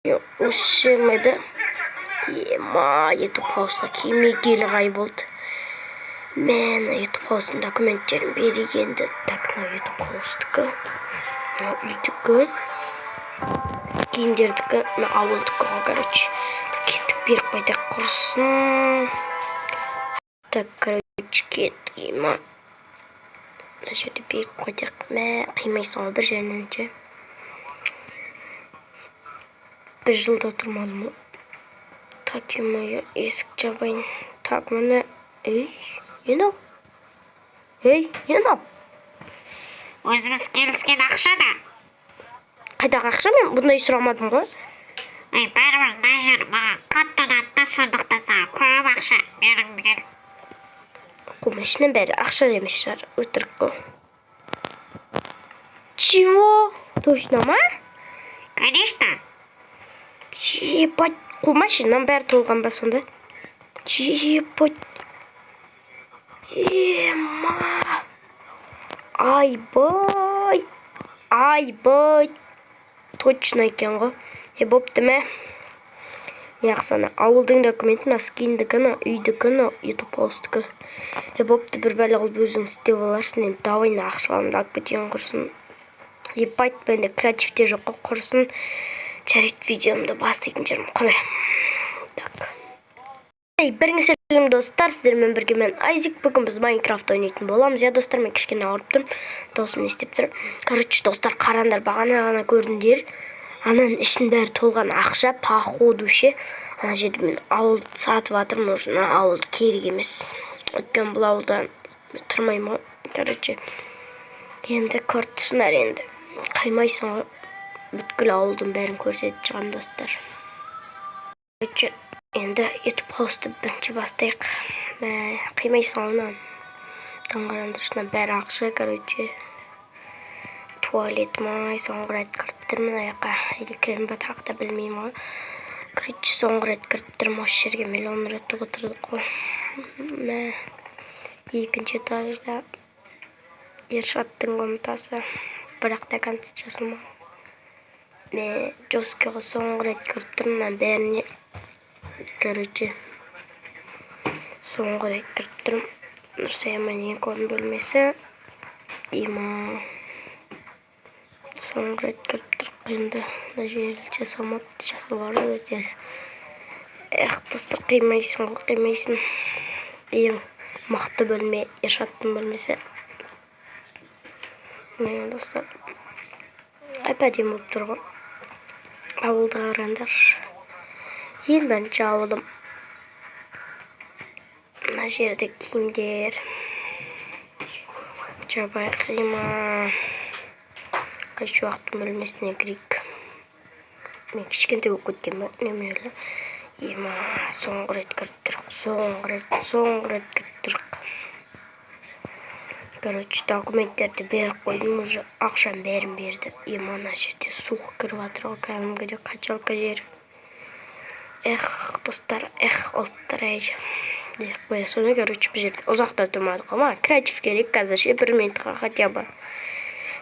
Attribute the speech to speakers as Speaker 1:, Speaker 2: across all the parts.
Speaker 1: Ушылмайды. YouTube хаусына кемегелі ғай болды. Мен YouTube хаусын документтерін берейік енді. Так, YouTube хаустікі. Үйдікі. Скиндердікі. Ауылдікі ғой, короче. Кеттік беріп қайдақ құрсын. Так, короче, кеттік. Мына жерде беріп қайдақ. Қимайсың ғой бір жерінен же. Bir жылда тұрмадым. Так, емайы, есік жабайын. Так, мені... Ей, не мынау?
Speaker 2: Өзіміз келіскен ақша да.
Speaker 1: Қайдағы ақша? Мен бұндай сұрамадым ғой.
Speaker 2: Бәрібір мына жер маған қатты ұнатты, сондықтан саған көп ақша бергім келді.
Speaker 1: Қумашының бәрі ақша емес шығар, өтірік қой. Чего? Точно ма?
Speaker 2: Конечно.
Speaker 1: Ебать, қумашының бәрі толған ба сонда? Ебать. Ема. Айбай. Точно екен ғой. Бопты ма? Яқсана, ауылдың документін, скиндікі, үйдікі, YouTube хаустікі. Бопты бір бәлі қылып өзің істеп аларсың. Енді давайна ақшаларымды алып кетейін құрсын. Ебать, бәнде креативте жоққа құрсын. Жарайды, видеомды бастайтын жерім құрай. Так. Біріңіз сәлем достар, сіздермен бірге мен Айзек. Бүгін біз Майнкрафт ойнайтын боламыз. Я достар, мен кішкене ауырып тұрмын. Досым не істеп тұр. Короче, достар, қарандар, бағана көрдіңдер. Ананың ішін бәрі толған ақша, походу ше. Ана жерде мен ауылды сатып атырмын, уже ауылды керек емес. Өткен бұл ауылда тұрмаймын. Короче, енді көрттісіңдер енді. Қаймайсың ғой. Бүткіл ауылдың бәрін көрсетіп шығам достар. Короче, енді YouTube хаусты бірінші бастайық. Қимайсың онан. Таңғарандырышынан бәрі ақша, короче. Туалет май, соңғы рет кіріптірмін аяққа. Кірін ба тағы да білмеймін ғой. Короче, соңғы рет кіріптірмін осы жерге миллион рет отырдық қой. Екінші этажда Ершаттың комнатасы. Бірақ та контент жасылмаған. Жоскеға соңғы рет кіріптірмін бәріне. Короче, соңғы рет кіріптірмін. Нұрсайыман ең көрін бөлмесі. Ема соңғы рет кіріптіріп қиынды. Жел жасамапты, жасалары өтері. Достар, қимайсың ғой, қимайсың. Ең мақты бөлме, Ершаттың бөлмесі. Достар, әпәдем болып тұр ғой. Ауылды қарандар. Ең бірінші ауылым. Мына жерде киімдер. Жабай қима. Қайшы уақыттың бөлмесіне кірейік. Мен кішкентай болып кеткен ба? Немелі. Ема соңғы рет кіріп соңғы рет кіріп тұрық. Короче, документтерді беріп қойдым, уже ақшам бәрін берді. Ема ана жерде суық кіріп атыр ғой, кәдімгідей қачалка жер. Достар, олттар деп қоя соны, короче, бұл жерде ұзақта тұрмадық қой. Креатив керек қазір ше, 1 минутқа хотя бы.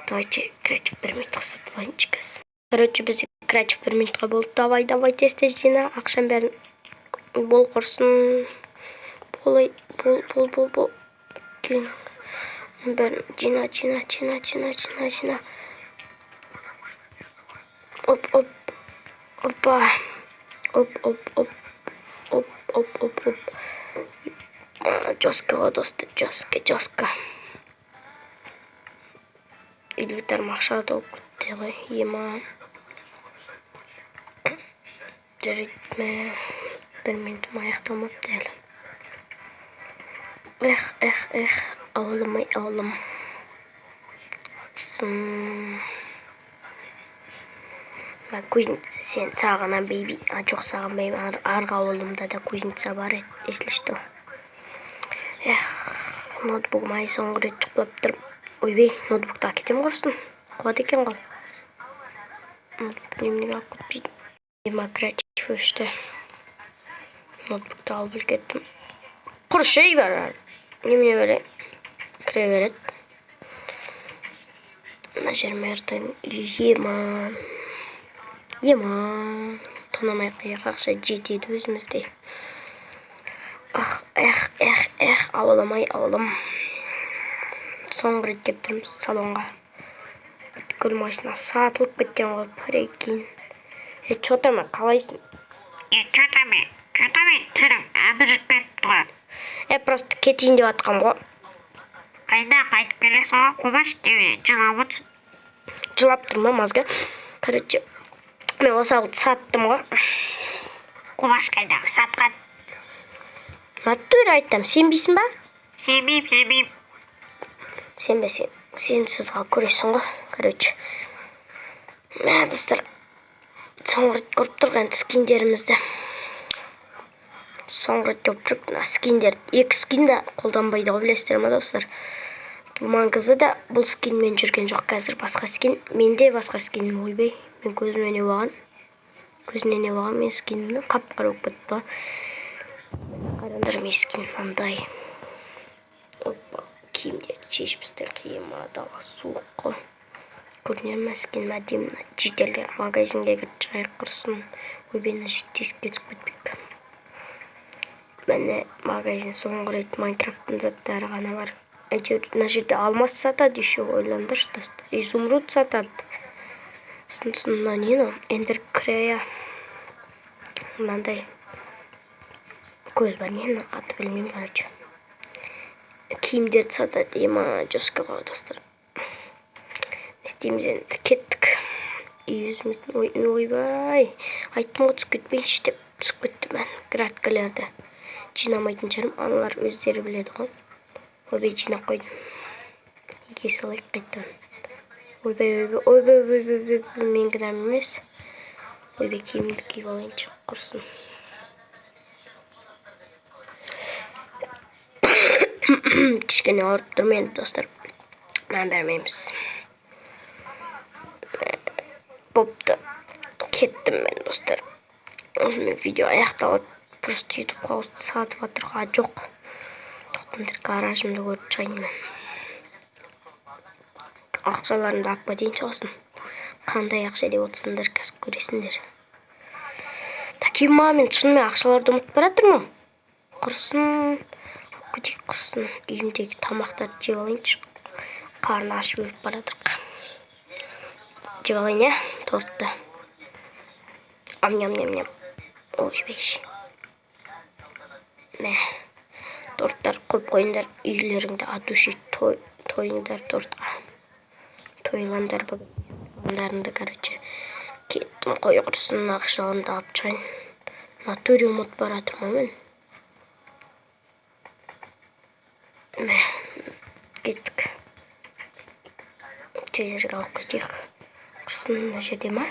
Speaker 1: Давайте креатив 1 минутқа сатылайыншы қазір. Короче, бізде креатив 1 минутқа болды. Давай, тез жина, ақшам бәрін бол құрсын. Бол. Кейін. Бәрін жина. Опа. Оп. Жоскаға досты, жоска. Үйлітарым ақша тауып күтті ғой, ема. Жарайды, 1 минутым аяқталмапты әлі. Ауылым. Кузница сен сағына бейби. Жоқ сағынбаймын. Арғы ауылымда да кузница бар еді. Если что. Ноутбугым ай соңғы рет жұқлап тұрып. Ойбей, ноутбукты әкетем құрсын. Қуат екен ғой. Ноутбук немнеге алып кетпейді. Демократив өшті. Ноутбукты алып үлгердім. Құршай бар. Немне бәрі кіре береді. Мына жермердің ема. Ема, тонамай қияқ ақша жетеді өзімізде. Ауламай, ауылым. Соңғы рет кеп тұрмыз салонға. Бүткіл машина сатылып кеткен ғой, прикинь. Чё там, қалайсың?
Speaker 2: Чё там, түрің әбіріп кетті ғой.
Speaker 1: Просто кетейін деп атқам ғой.
Speaker 2: Қайда қайтып келесің ғой, Құбаш деме, жылап отырсың.
Speaker 1: Жылап тұрма мазға. Короче, мен осы ауылды саттым ғой.
Speaker 2: Құбаш қайдағы сатқан?
Speaker 1: Натуре айтам, сенбейсің ба?
Speaker 2: Сенбеймін.
Speaker 1: Сенбесең, сен сызға көресің ғой. Короче, достар, соңғы рет көріп тұрған скиндерімізді. Соңғы рет көріп тұрып, скиндер, екі скинді қолданбайды ғой, білесіздер ма достар? Думан қызы да бұл скинмен жүрген жоқ, қазір басқа скин. Менде басқа скинім ойбай. Мен көзімнен не болған, мен скинімнің қап-қара болып кетті ғой. Қараңдар мен скин мынандай. Опа, киімдерді шешіпсіздер, қиымады, суық қой. Көрінер ме скин мәдемді жетелдер магазинге кіріп шығайық құрсын. Ойбайына тесікке түсіп кетпек. Мәне магазин соңғы рет Майнкрафттың заттары ғана бар. Әйтеуір мына жерде алмас сатады, еще ойландыршы достар. Изумруд сатады. Сосын мына нені? Эндер Крея. Мынандай көз бар, нені аты білмеймін, короче. Киімдерді сатады, ема жосқа ғой достар. Істейміз енді, кеттік. Ойбай, айттым ғой түсіп кетпейінші деп түсіп кетті мен. Краткалерді жинамайтын жарым, аналар өздері біледі ғой. Ойбай, жинап қойдым. Еге салайық қайттан. Ойбай, мен кінәм емес. Ойбай, киімді киіп алайыншы құрсын. Кішкене ауырып тұрмын енді достар. Мән бермейміз. Бопты. Кеттім мен достар. Осымен видео аяқталады. Просто YouTube қауысты сатып атырға жоқ. Тоқтымдыр гаражымды көріп шығайын мен. Ақшаларымды аппа дейін соғысын. Қандай ақша деп отырсыңдар, кәсіп көресіңдер. Такима, мен шынымен ақшаларды ұмытып баратыр ма? Құрсын. Көтек құрсын. Үйімдегі тамақтарды жеп алайыншы. Қарны ашып өліп баратыр. Жеп алайын, я? Тортты. Ам-ням-ням-ням. Ойбайшы. Мә. Торттар көп қойындар, үйлеріңді атушы тойыңдар тортқа. Тойландар бүгін. Тойландарыңды, короче. Кеттім қой құрсын, ақшалымды алып шығайын. Натуре ұмыт баратыр ма мен? Мә, кеттік. Тезірге алып кетейік. Құрсын, мына жерде ма?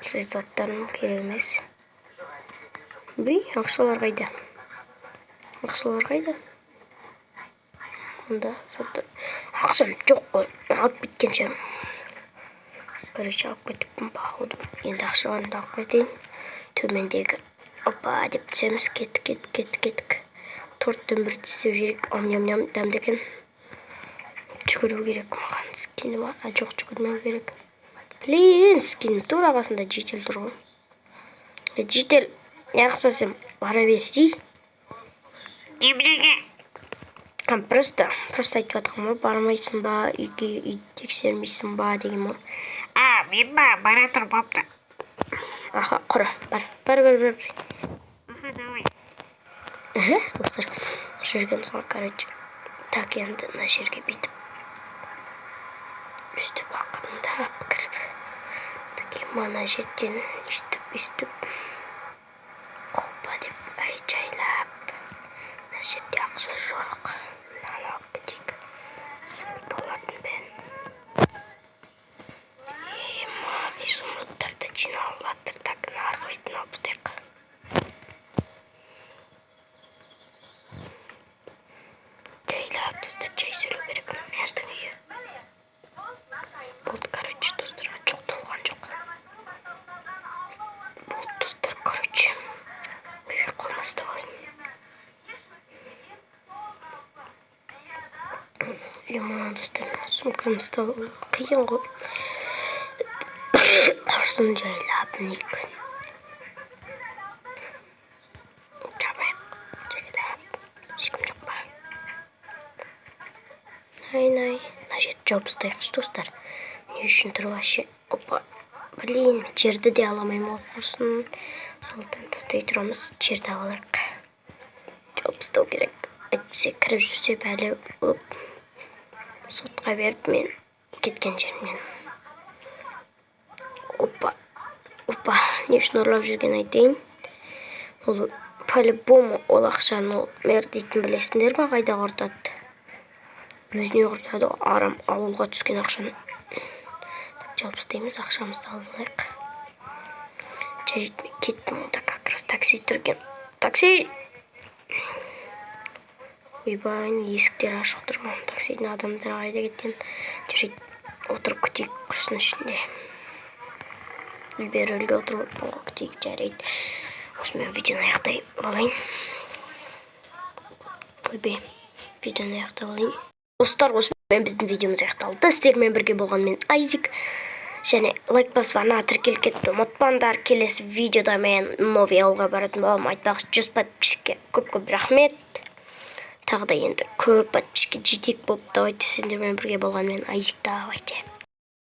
Speaker 1: Сіз заттарым керек емес. Бүй, ақшалар қайда? Ақшалар қайда? Онда саттар. Ақшам жоқ қой. Алып кеткен шығармын. Короче, алып кетіппін, походу. Енді ақшаларымды алып кетейін. Төмендегі. Опа, деп түсеміз. Кеттік. Торттан бір тістеп жерек. Ам-ням-ням дәмді екен. Жүгіру керек маған. Скині ма? Жоқ, жүгірмеу керек. Блин, скині тура қасында жетел тұр ғой. Жетел, яқса сен бара берсей.
Speaker 2: Немеге?
Speaker 1: Просто айтып атқым ғой, бармайсың ба, үйге тексермейсің ба деген ғой.
Speaker 2: Мен ба, бара тұр бопты.
Speaker 1: Аха, құра, бар.
Speaker 2: Аха, давай.
Speaker 1: Достар, жүрген соң, короче, так енді мына жерге бүйтіп. Үстіп ақырындап кіріп. Такие мана жерден үстіп. Қопа деп айжайлап. Мына жерде ақша жоқ. Мынаны алып кетейік. Сұмырт олардың бәрін. Сұмырттарды жиналып жатыр. Так, арғы бетін алып тастайық. Жайлап достар, жай сөйлеу керек. Мердің үйі. Болды, короче, достар, жоқ толған жоқ. Болды, достар, короче. Қолыма ұстап алайын. Ема, достар, сумканы ұстап қиын ғой. Құрсын жайлап. Ник. Чабайық. Жайлап. Ешкім жоқ па? Най. Мына жерді жауып тастайықшы, достар. Не үшін тұр вообще? Опа. Блин, жерді де аламаймын ғой құрсын. Солдан тастай тұрамыз. Жерді алайық. Жауып тастау керек. Әйтпесе кіріп жүрсе бәлі. Сотқа беріп мен кеткен жерімнен. Опа. Не үшін ұрлап жүрген айтайын? Ол по-любому ол ақшаны ол мэр дейтін білесіңдер ма, қайда құртады? Өзіне құртады, арам ауылға түскен ақшаны. Жауып тастаймыз, ақшамызды алайық. Жарайды, кеттім, онда как раз такси тұрген. Такси! Ойбай, есіктер ашық тұрған. Таксидің адамдары қайда кеткен? Жарайды, отырып күтейік құрсын ішінде. Бері өлге отырып күтейік, жарайды. Осымен видеоны аяқтай болайын. Ойбай, видеоны аяқтай болайын. Достар, осымен біздің видеомыз аяқталды. Сіздермен бірге болған мен Айзик. Және лайк басып ана тіркеліп кетті. Ұмытпаңдар, келесі видеода мен Мови ауылға баратын боламын. Айтпақшы 100 подписчикке көп рахмет. Тағы да енді көп подписчикке жетек болып, давайте сіздермен бірге болған мен Айзик, давайте.